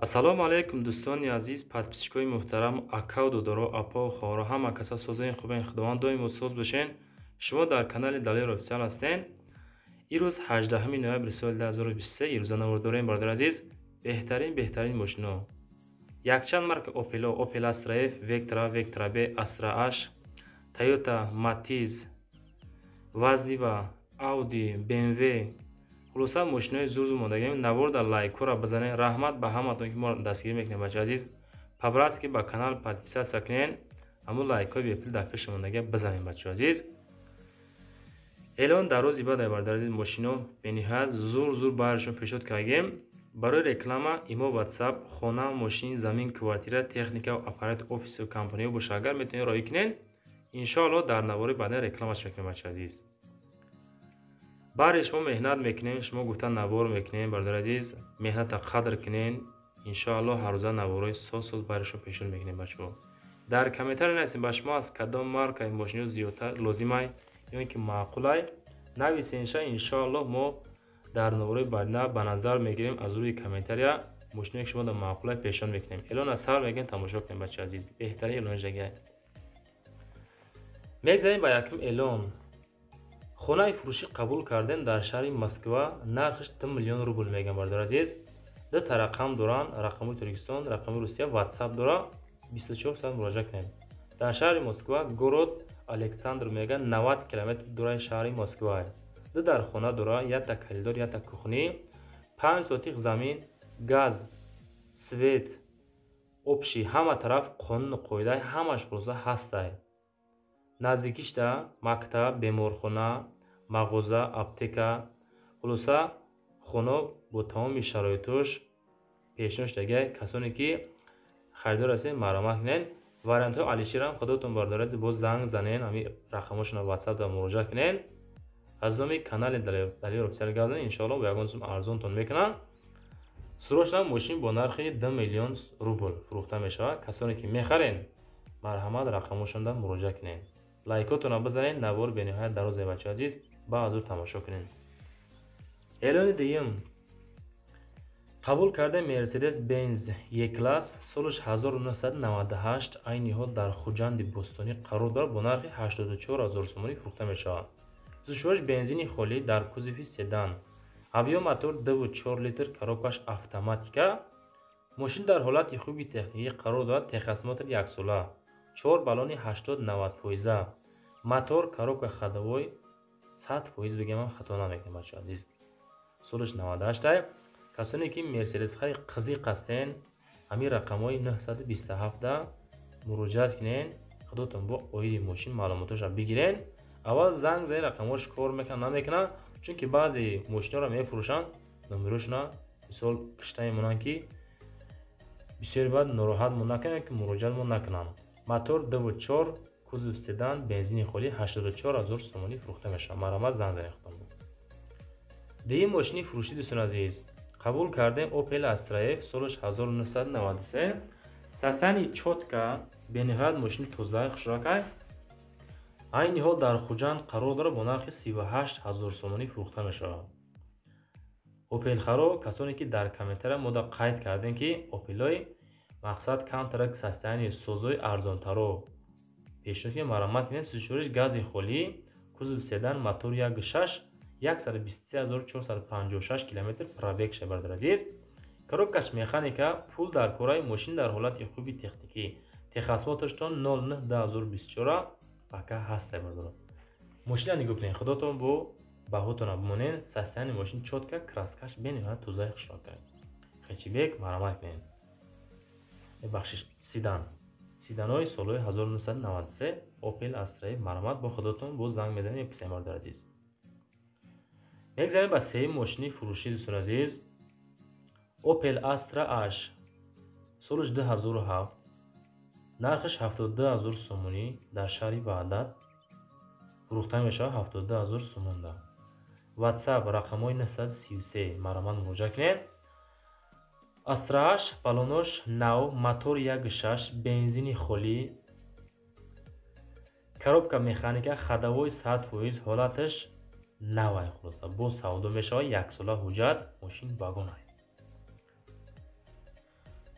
ассалому алайкум дӯстони азиз, подписчикои муҳтарам, акавду доро апо хоро ҳама каса созаи хубаи худованд доимо соз бошен. Шумо дар канали Далер офисиал ҳастен. ирӯз 18 ноябри соли 2023 ирӯза навор дорем. бародари азиз, беҳтарин мошино якчанд марка Opel, Opel Astra F, Vectra, Vectra B, Astra H, Toyota Matiz, Vazliva, Audi, BMW. خلاصه ماشینای زور ماندگیم نوارد لایکورا بزنین. رحمت به همتون که ما دستگیر میکنین بچه عزیز. پبراست که با کانال پادپیسا سکنین اما لایکای بیپل در پیش ماندگی بزنین بچه عزیز. الان در روزی بعد بردار عزیز ماشینا بنیهاد زور بارشون پیشود کردیم. برای رکلاما ایما واتساپ خانه ماشین زمین کوارتیره تکنیکا و اپارات office و کمپانی و شاگر میتونین رای کنین. ان شاء الله در نواری بعد رکلامش میکنیم بچه عزیز. бари шумо меҳнат мекунем, шумо гуфтан навор мекунем, бародари азиз, меҳната қадр кунен. Иншоаллоҳ ҳаррӯза навораи соз барашон пешон мекунем бачаҳо. дар комментария нависем ба шумо аз кадом маркаи мошино зиёдтар лозимай ё ин ки маъқулай нависенша. иншоаллоҳ мо дар навораи баъдина ба назар мегирем аз рӯи комментария мошиное ки шумо дар маъқулай пешон мекунем. элон аз сар мегӯем тамошо кунем бачаҳо азиз. беҳтарин элонжагай мегзарем ба якум элон. хонаи фурӯшӣ қабул кардем дар шаҳри Москва. нархш 2 миллион рубл мегӯям бародари азиз. дута рақам доранд, рақами Туркистон, рақами Русия, WhatsApp дора. 24 соат муроҷиат кунед. дар шаҳри Москва, город Александр мега 90 километр дураи шаҳри Москва. ду дар хона дора, якта коридор, якта кухни, 5 сотих замин, газ, свет, обши, ҳама тараф қонуну қоидаи ҳамаш хулоса ҳастай. наздикишда мактаб, беморхона, мағоза, аптека, хулоса хона бо тамоми шароитош пешниҳод шудагай. касоне ки харидор ҳастед маромат кунед. вариантҳои алиширам худотон бардорад бо занг занен, ҳамин рақамошона WhatsApp да муроҷиат кунед. аз номи канали Далер офисиал газан иншоаллоҳ бо ягон сум арзонтон мекунам. срочна мошин бо нархи 2 миллион рубл фурӯхта мешавад. касоне ки мехарен марҳамат рақамошонда муроҷиат кунед. лайкотона бизанед. навор бениҳоят дарозе бачаҳо азиз. ба ҳазур тамошо кунед. элони дуюм. қабул кардем Mercedes Benz E-Class солиш 1998 айни ҳол дар хуҷанди бостонӣ қарор дорад. бо нархи 84 000 сомонӣ фурӯхта мешавад. сӯзишвош бензини холӣ дар кузови седан. авиомотор 2.4 литр, коробкаш автоматика. мошин дар ҳолати хуби техникӣ қарор дорад. техосмотр 1 сола, 4 баллони 80-90%. мотор, коробка ходовой 100% бигем хато намекунем бачаҳо азиз. солиш 98. касоне ки Мерседесҳои қизиқ ҳастен, ҳамин рақамҳои 927 да муроҷиат кунен. худотон бо оиди мошин маълумоташа бигирен. аввал занг занед, рақамҳош кор мекунад намекунад. чунки баъзе мошинҳоро мефурӯшанд, номерошона мисол кишта мемонанд ки бисёри баъд нороҳат мо накунем ки муроҷиат мо накунам. мотор 2.4 кузов седан, бензини холӣ 84 000 сомонӣ фурӯхта мешавад. маромат занг занед худтон бо. дуюм мошини фурӯшӣ дӯстон азиз. қабул кардем Opel Astra F солиш 1993. састани чотка бениҳоят мошини тозаи хушракай. айни ҳол дар хуҷанд қарор дорад. бо нархи 38 000 сомонӣ фурӯхта мешавад. Opel харо касоне ки дар комментария мода қайд кардем ки Opel-ои мақсад камтара састани созои арзонтаро пешниҳод ки маромат кунед. сӯзишвориш гази холӣ, кузов седан, мотор 1.6, 123456 км пробег шабар бародари азиз. коробкаш механика, пул дар кораи мошин дар ҳолати хуби техникӣ. техосмотрштон 09-2024 пока ҳастай бардорад. мошина нигоҳ кунед. худотон бо баҳотона бимонед. састани мошин чотка, краскаш бениҳоят тозаи хушрокай. хечибек маромат кунед. бахшиш седан. седанои солҳои 1993 Opel Astra F маромат бо худотон бо занг мезанед меписем бародари азиз. мегзарем ба сеюм мошини фурӯшӣ дӯстон азиз. Opel Astra H солиш 2007. нархш 72 000 сомонӣ дар шаҳри Баъдад фурӯхта мешавад. 72 000 сомонда. WhatsApp рақамҳои 933 маромат муроҷиат кунед. Astra H баллонош нав, мотор 1.6, бензини холӣ, коробка механика, ходовой 100%, ҳолаташ навай хулоса бо савдо мешавад. 1 сола ҳуҷҷат, мошин вагон аст.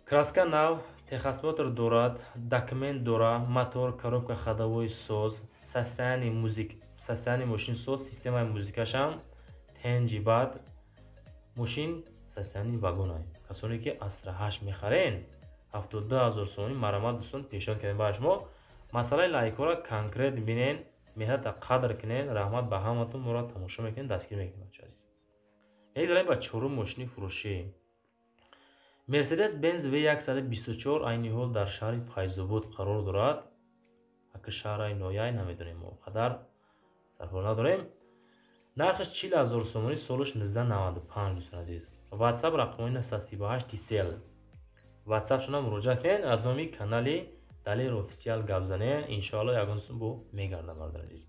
краска нав, техосмотр дорад, документ дора, мотор, коробка ходовой соз, состояние мошин соз, системаи музикашам тенҷи бад, мошин состояние вагонай. Касоне ки Astra 8 мехарен 72000 сомонӣ марамат дӯстон пешон кардем ба шумо. Масъалаи лайкҳоро конкрет бинен, меҳната қадр кунен. Раҳмат ба ҳаматон, моро тамошо мекунед, дастгир мекунед. бачаҳо азиз, мегзарем ба чорум мошини фурӯшӣ. Mercedes-Benz V124 айни ҳол дар шаҳри Файзобод қарор дорад. ака шаҳраи нояй намедонем, мо қадар сарҳол надорем. нархиш 40000 сомонӣ, солиш 1995. дӯстон азиз, WhatsApp рақамои 938 TCL. WhatsApp шуна муроҷиат кунед, аз номи канали Далер офисиал гап занед. иншоалло ягон сум бо мегардам. бардор азиз,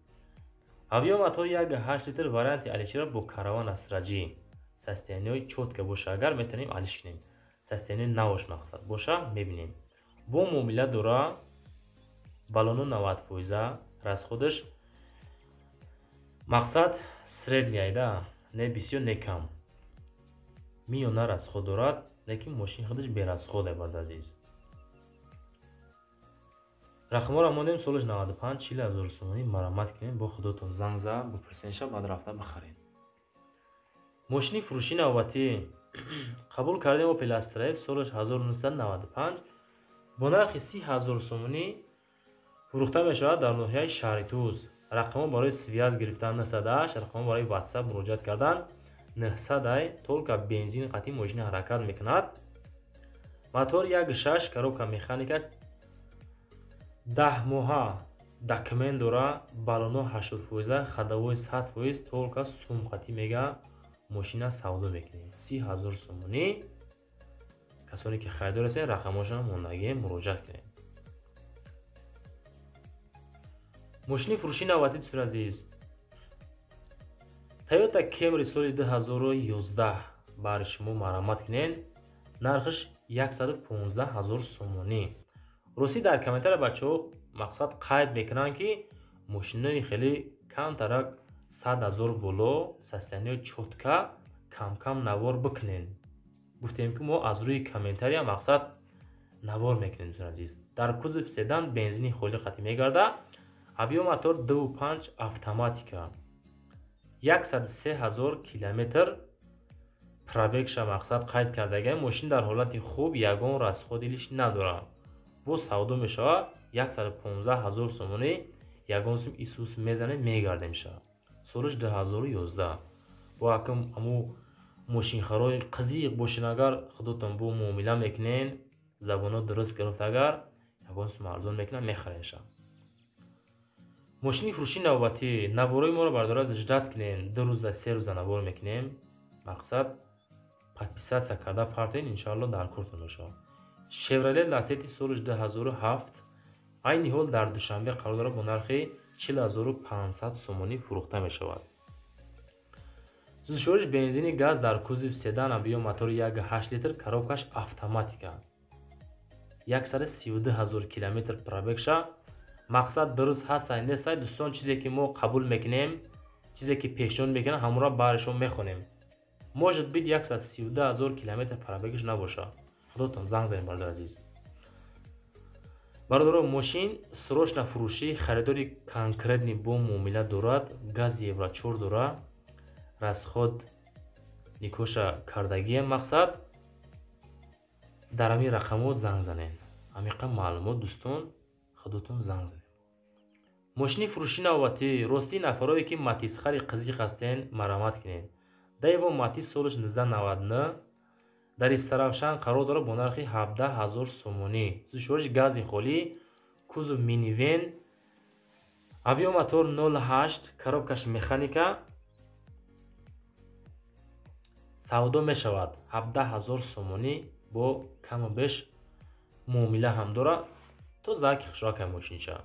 авиомотор 1.8 литр варианти алишира бо караван астраҷӣ. состояниеҳои чотка боша, агар метавонем алиш кунем. состояние навош мақсад боша, мебинем. бо муомила дора, балону 90%, расходиш мақсад средняя, да, не бисёр, не кам. миёна расход дорад, лекин мошин худаш берасход е. бардор азиз, рақамҳоро мондем. солиш 95, 40000 сомонӣ марамат кунем. бо худотон занг зад бипурсенша, баъд рафта бихарем. мошини фурӯшии навбатӣ қабул кардем. Opel Astra F, солиш 1995, бо нархи 30000 сомонӣ фурӯхта мешавад дар ноҳияи шаҳри Туз. рақамҳо барои связ гирифтан 908, рақамҳо барои WhatsApp муроҷиат кардан 900. толка бензин қатъи мошини ҳаракат мекунад. мотор 1.6, коробка механика 10 моҳа, документ дора, балоно 80%, ходовой 100%, толка сум қатъи мега мошина савдо мекунем. 30000 сомонӣ. касоне ки хайдор ҳастед, рақамҳошон мондагӣ муроҷиат кунед. мошини фурӯшии навбатӣ дӯстон азиз, Toyota Camry соли 2011 баъри шумо марамат кунен. нархиш 115000 сомонӣ. росӣ дар комментария бачаҳо мақсад қайд мекунанд ки мошинаи хеле камтарак 100000 боло, состояние чотка, кам навор бикунен. гуфтем ки мо аз рӯи комментария мақсад навор мекунем. дӯстон азиз, дар кузов седан бензини холӣ қатъи мегарда. авиомотор 2.5 автоматика, 103000 километр пробегша мақсад қайд кардаган. мошин дар ҳолати хуб, ягон расходи лиш надорад. бо савдо мешавад 115000 сомонӣ. ягон сум исус мезанем, мегардем шаҳр. солиш 2011. бо аму мошинхарои қызиқ бошен, агар худотон бо муомила мекунен, забоно дуруст гирифт, агар ягон сум арзон мекунад, мехарен шаҳр. мошини фурӯшии навбатӣ, наворои моро бардора зиҷдат кунен. 2 рӯза 3 рӯза навор мекунем. мақсад подписатсия карда партоен, иншоалло дар кортон мешавад. Chevrolet Lacetti солиш 2007 айни ҳол дар душанбе қарор дорад. бо нархи 40500 сомонӣ фурӯхта мешавад. зудшориш бензини газ дар кузов седан, авиомотори 1.8 литр, коробкаш автоматика, 132000 километр пробегша. мақсад дуруст ҳастай нестай дӯстон, чизе ки мо қабул мекунем, чизе ки пешон мекунем, ҳамура баъри шумо мехонем. может бит 132000 километр пробегаш набоша. худотон занг занед. бардор азиз, бардоро мошин срочна фурӯшӣ, харидори конкретни бо муомила дорад. газ евро 4 дора, расход никоша кардагие. мақсад дар ҳамин рақамҳо занг занед. ҳамиқа маълумот дӯстон, худотон занг занед. мошини фурӯшии навбатӣ, рости нафарое ки матисхари қызиқ ҳастен, марамат кунед. Daewoo Matiz солиш 1999 дар Истаравшан қарор дорад бо нархи 17000 сомонӣ. зудшориш гази холӣ, кузов минивен, авиомотор 08, коробкаш механика, савдо мешавад 17000 сомонӣ. бо каму беш муомила ҳам дорад. то заки хушракай мошинча.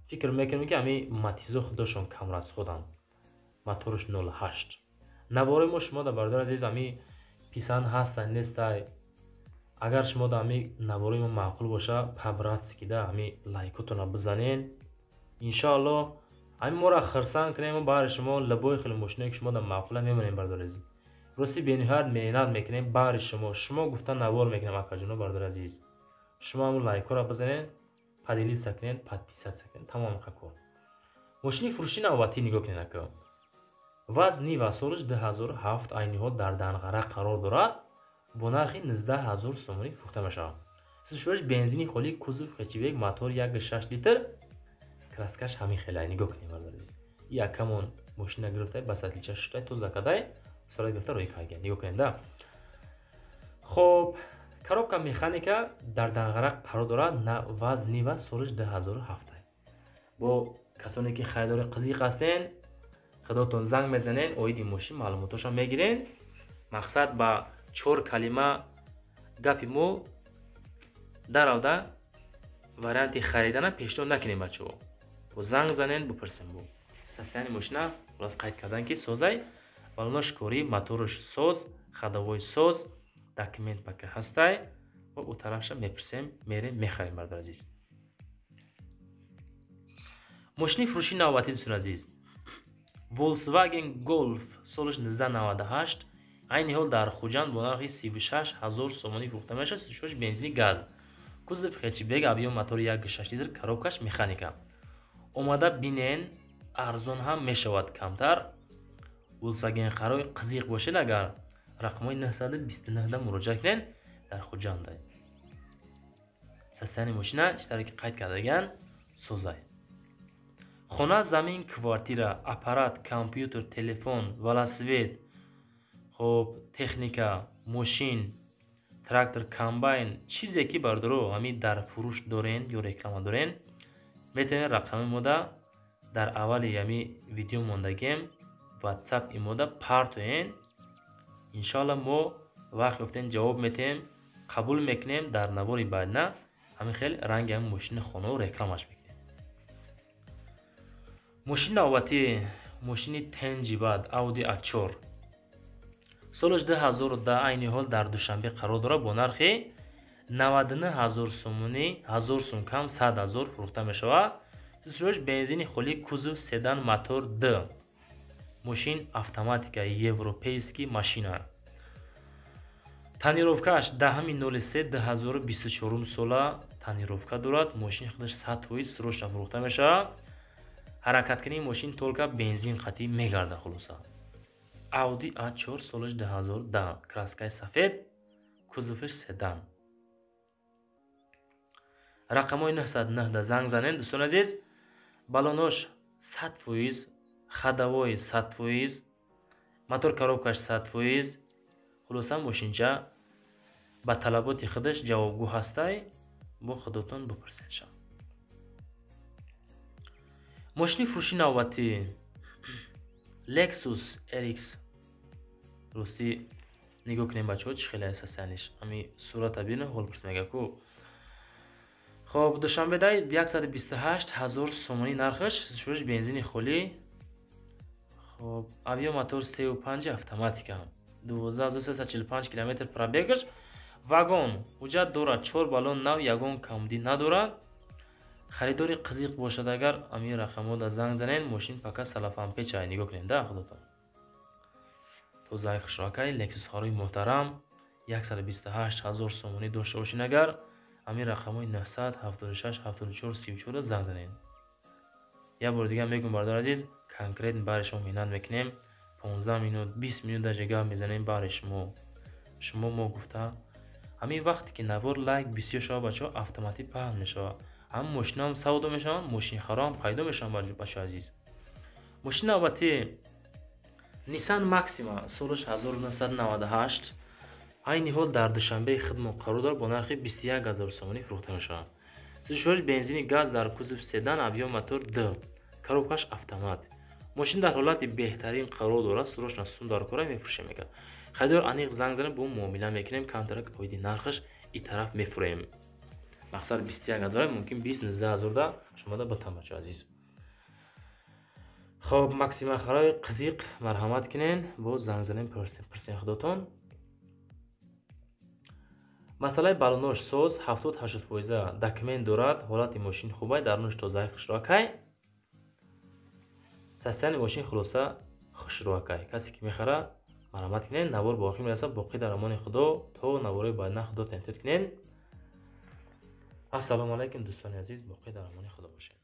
фикр мекунем ки ами Матизо худошон камрасходанд. моториш 08. навораи мо шумо да бардор азиз, ами писанд ҳастай нестай. агар шумо да ами навораи мо маъқул боша, по-братски да ами лайкотона бизанен. иншоалло ами мора хирсан кунем, баъри шумо лабои хеле мошиное ки шумо да маъқула мемонем. бардор азиз, راستی بینهایت میناد میکنیم بار شما گفتن نوار میکنیم آقا جناب برادر عزیز. شما همون لایک را بزنید، پدیلیت سکنید، پادپیسات سکنید، تمام کار. ماشین فروشی نوبتی نگاه کنید که وزنی و سالش 2007 عینی ها در دنقره قرار دارد با نرخ 19000 سومانی فروخته میشه. سیزشویش بنزینی خالی کوزوف خچیبک موتور 1.6 لیتر کراسکش همین خیلی نگاه کنید برادر عزیز. یک کمون ماشین گرفته بسات لیچه شده تو زکدای سال گرفته روی کاگه نگاه کنید. خب коробка механика дар данғарақ қарор дорад. вазни ва солиш 2007. бо касоне ки харидори қызиқ ҳастен худотон занг мезанен, оиди мошин маълумотошро мегирен. мақсад ба 4 калима гапи мо даравда варианти харидана пешниҳод накунем бачаҳо. бо занг занен бипурсем бо состояние мошина хулос қайд кардан ки созай балонош кори моторш соз, ходовой соз, документ пака ҳастай ва у тарафша мепурсем мерем мехарем бардар азиз. мошини фурӯши навбатӣ дӯстон азиз. Volkswagen Golf солиш 1998 айни ҳол дар Хуҷанд бо нархи 36000 сомонӣ фурӯхта мешавад. 36 бензини газ, кузов хэтчбек, объем мотори 1.6 литр, коробкаш механика. омада бинен, арзон ҳам мешавад камтар. Volkswagen қарои қызиқ бошед агар рақамҳои 929 да муроҷиат кунед дар Хуҷанд. состояние мошина читаре ки қайд кардаган созай. хона, замин, квартира, аппарат, компютер, телефон, велосипед, хоб техника, мошин, трактор, комбайн, чизе ки бардоро ҳами дар фурӯш дорен ё реклама дорен, метавонед рақами мода дар аввали ҳами видео мондагем WhatsApp имода партоен. иншоалла мо вақт ёфтем ҷавоб метем, қабул мекунем. дар навори баъдна ҳамин хел ранги ҳами мошини хонао рекламаш мекунем. мошини навбатӣ, мошини Tenjibad Audi A4 солиш 2010 айни ҳол дар Душанбе қарор дорад. бо нархи 99000 сомонӣ, 1000 сум кам 100000 фурӯхта мешавад. 36 бензини холи кузов седан мотор D. мошин автоматика, европейский машина. танировкааш 10.03 2024 сола танировка дорад. мошини худаш 100% срочно фурӯхта мешавад. ҳаракаткунии мошин толка бензин қатъӣ мегарда. хулоса Audi A4 солиш 2010, краскаи сафед, кузовиш седан. рақамҳои 909 да занг занед дӯстон азиз. балонош 100%, ходовой 100%, мотор коробкаш 100%. хулоса мошинча ба талаботи худаш ҷавобгӯ ҳастай. бо худотон бипурсед. мошини фурӯши навбатӣ Lexus RX. рости нигоҳ кунем бачаҳо чӣ хеле состояниш. ҳами сурата бинем ҳол пурс мега ку. хоб душанбедай 128000 сомонӣ нархаш. 36 бензини холӣ. хоб объем мотор 3.5 автоматика, 12345 км пробегаш. вагон ҳуҷҷат дорад. 4 баллон нав, ягон камдӣ надорад. харидори қызиқ бошад агар ҳамин рақамҳода занг занен. мошин пака салафанпеча нигоҳ кунед да худотон. тозаи хушрокаи лексусҳои муҳтарам 128000 сомонӣ дошта бошин агар ҳамин рақамҳои 900 76 74 34 занг занен. як бори дига мегӯям бародари азиз, конкретно бари шумо меҳнат мекунем. 15 минут 20 минут даже гап мезанем бари шумо мо гуфта ҳамин вақте ки навор лайк бисёр шава бачаҳо автоматик паҳн мешавад. ҳам мошинам савдо мешаванд, мошинхоram пайдо мешаванд бачаҳо азиз. мошини навбатӣ Nissan Maxima солиш 1998 айни ҳол дар Душанбеи хидмат қарор дорад. бо нархи 21000 сомонӣ фурӯхта мешавад. 36 бензини газ дар кузов седан, объем мотор D, коробкаш автомат. мошин дар ҳолати беҳтарин қарор дорад. срочно сум дар кора мефурӯшем мегӯяд. харидор аниқ занг занем, бо муомила мекунем. камтарак оиди нархаш и тараф мефурем. мақсад 21000 мумкин 29000 да шумода батам бачаҳо азиз. хоб Максима харои қызиқ марҳамат кунен. бо занг занем пурсен худотон. масъалаи балонош соз 70-80% документ дорад. ҳолати мошин хубай, дарунаш тозаи хушрокай. состояние мошин хулоса хушрокай. касе ки мехара مرحمت کنین. نوار باقی میرسه. باقی در امان خدا تا نوارای بعد خدا تنتید کنین. السلام علیکم دوستان عزیز. باقی در امان خدا باشین.